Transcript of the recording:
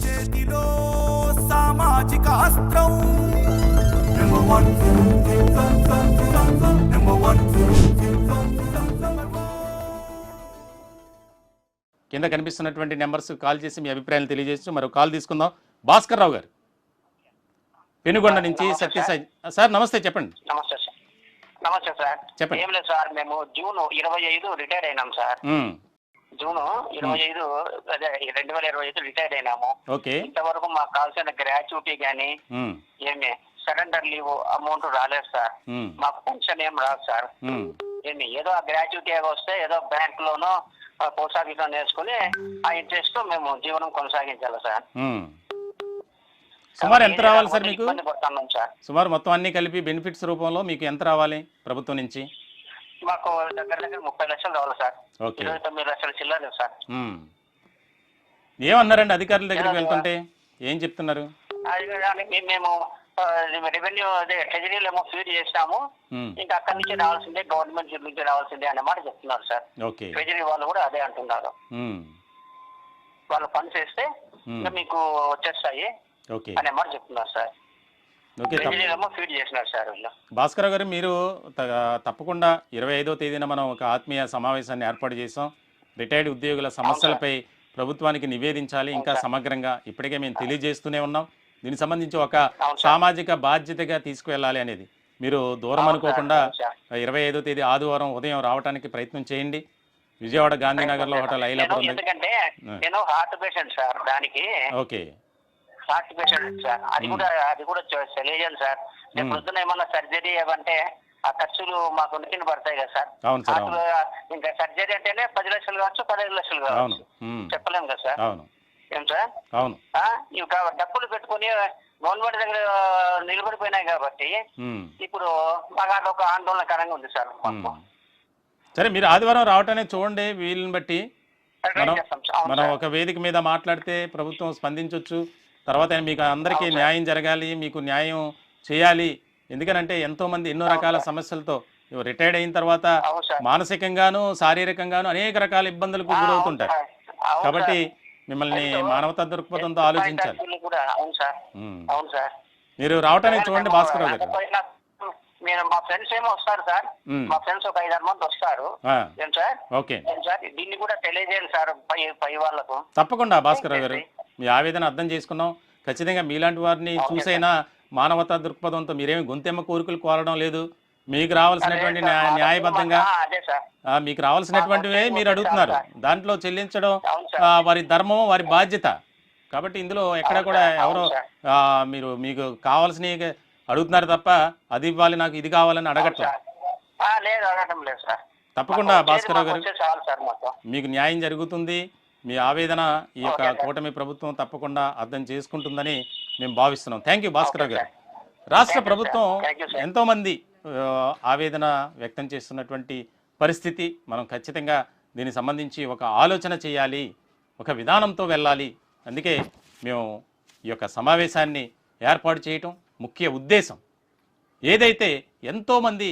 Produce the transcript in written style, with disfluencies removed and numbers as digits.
చేతిలో సామాజిక అస్త్రం కింద కనిపిస్తున్నటువంటి నెంబర్స్ కాల్ చేసి మీ అభిప్రాయాలు తెలియజేస్తూ మరో కాల్ తీసుకుందాం. భాస్కర్ రావు గారు పెనుగొండ నుంచి సత్యసాయి సార్, నమస్తే, చెప్పండి. నమస్తే సార్. నమస్తే సార్. చెప్పండి. ఏం లేదు సార్, మేము జూన్ 25 రిటైర్డ్ అయినాం సార్. జూన్ 25 అదే 2025 రిటైర్డ్ అయినాము. ఓకే. ఇంతవరకు మాకు కావాల్సిన గ్రాట్యుటీ కానీ ఏమి సరెండర్ లీవ్ అమౌంట్ రాలేదు సార్. మాకు పెన్షన్ ఏం రాదు సార్. ఏమి ఏదో ఆ గ్రాట్యుటీ వస్తే ఏదో బ్యాంక్ లోనో పోస్ట్ ఆఫీస్ లో నేర్చుకుని ఆ ఇంట్రెస్ట్ మేము జీవనం కొనసాగించాలి సార్. సుమారు ఎంత రావాలి సార్ మీకు? ఇబ్బంది పడుతున్నాం సార్. సుమారు మొత్తం అన్ని కలిపి బెనిఫిట్స్ రూపంలో మీకు ఎంత రావాలి ప్రభుత్వం నుంచి? మాకు దగ్గర 30 లక్షలు రావాలి సార్. 29 లక్షల చిల్లర సార్. ఏమన్నారండి అధికారుల దగ్గరికి వెళ్తుంటే? ఏం చెప్తున్నారు? మేము రెవెన్యూ అదే ట్రెజరీలో ఏమో ఫీడ్ చేసినాము, ఇంకా అక్కడి నుంచి రావాల్సిందే, గవర్నమెంట్ నుంచి రావాల్సిందే అనే మాట చెప్తున్నారు సార్. ట్రెజరీ వాళ్ళు కూడా అదే అంటున్నారు. వాళ్ళు ఫండ్స్ వేస్తే ఇంకా మీకు వచ్చేస్తాయి అనే మాట చెప్తున్నారు సార్. ఫీడ్ చేసినారు సార్. భాస్కర్ గారు, మీరు తప్పకుండా 25వ తేదీన మనం ఒక ఆత్మీయ సమావేశాన్ని ఏర్పాటు చేసాం. రిటైర్డ్ ఉద్యోగుల సమస్యలపై ప్రభుత్వానికి నివేదించాలి ఇంకా సమగ్రంగా. ఇప్పటికే మేము తెలియజేస్తూనే ఉన్నాం. దీనికి సంబంధించి ఒక సామాజిక బాధ్యతగా తీసుకువెళ్ళాలి అనేది. మీరు దూరం అనుకోకుండా 25వ తేదీ ఆదివారం ఉదయం రావడానికి ప్రయత్నం చేయండి. విజయవాడ గాంధీనగర్లో హోటల్ ఐలాపురం. ఎందుకంటే నేను హార్ట్ పేషెంట్ సార్. దానికి ఓకే, హార్ట్ పేషెంట్ సార్. అది కూడా తెలియజేయాలి సార్. నేను పొద్దున ఏమన్నా సర్జరీ ఏమంటే ఆ ఖర్చులు మాకు నెక్కిన పడతాయి కదా సార్. ఇంకా సర్జరీ అంటేనే 10 లక్షలు కావచ్చు, 15 లక్షలు కావచ్చు, చెప్పలేము కదా సార్. ఏం సార్? అవును. ఇంకా డబ్బులు పెట్టుకుని గవర్నమెంట్ దగ్గర నిలబడిపోయినాయి కాబట్టి ఇప్పుడు మాకు అదొక ఆందోళనకరంగా ఉంది సార్. సరే, మీరు ఆదివారం రావటానికి చూడండి. వీళ్ళని బట్టి మనం ఒక వేదిక మీద మాట్లాడితే ప్రభుత్వం స్పందించవచ్చు. తర్వాత మీకు అందరికీ న్యాయం జరగాలి, మీకు న్యాయం చేయాలి. ఎందుకనంటే ఎంతోమంది ఎన్నో రకాల సమస్యలతో రిటైర్డ్ అయిన తర్వాత మానసికంగాను శారీరకంగాను అనేక రకాల ఇబ్బందులకు గురవుతుంటారు. కాబట్టి మిమ్మల్ని మానవతా దృక్పథంతో ఆలోచించాలి. మీరు రావటానికి చూడండి భాస్కర్ గారు. మా ఫ్రెండ్స్ ఏమో వస్తారు సార్. మా ఫ్రెండ్స్ ఒక 5-6 మంది వస్తారు. ఏం సార్? ఓకే సార్, దీన్ని కూడా తెలియజేయాలి సార్ పై వాళ్ళకు. తప్పకుండా భాస్కర్ గారు, మీ ఆవేదన అర్థం చేసుకున్నాం. ఖచ్చితంగా మీలాంటి వారిని చూసైనా మానవతా దృక్పథంతో మీరేమి గొంతెమ్మ కోరికలు కోరడం లేదు. మీకు రావాల్సినటువంటి న్యాయబద్ధంగా మీకు రావాల్సినటువంటివే మీరు అడుగుతున్నారు. దాంట్లో చెల్లించడం వారి ధర్మం, వారి బాధ్యత. కాబట్టి ఇందులో ఎక్కడ కూడా ఎవరో మీకు కావాల్సినవి అడుగుతున్నారు తప్ప అది ఇవ్వాలి, నాకు ఇది కావాలని అడగట్లేదు. తప్పకుండా భాస్కర్ గారు, మీకు న్యాయం జరుగుతుంది. మీ ఆవేదన ఈ యొక్క కూటమి ప్రభుత్వం తప్పకుండా అర్థం చేసుకుంటుందని మేము భావిస్తున్నాం. థ్యాంక్ యూ భాస్కర్ గారు. రాష్ట్ర ప్రభుత్వం ఎంతోమంది ఆవేదన వ్యక్తం చేస్తున్నటువంటి పరిస్థితి. మనం ఖచ్చితంగా దీనికి సంబంధించి ఒక ఆలోచన చేయాలి, ఒక విధానంతో వెళ్ళాలి. అందుకే మేము ఈ యొక్క సమావేశాన్ని ఏర్పాటు చేయటం ముఖ్య ఉద్దేశం. ఏదైతే ఎంతోమంది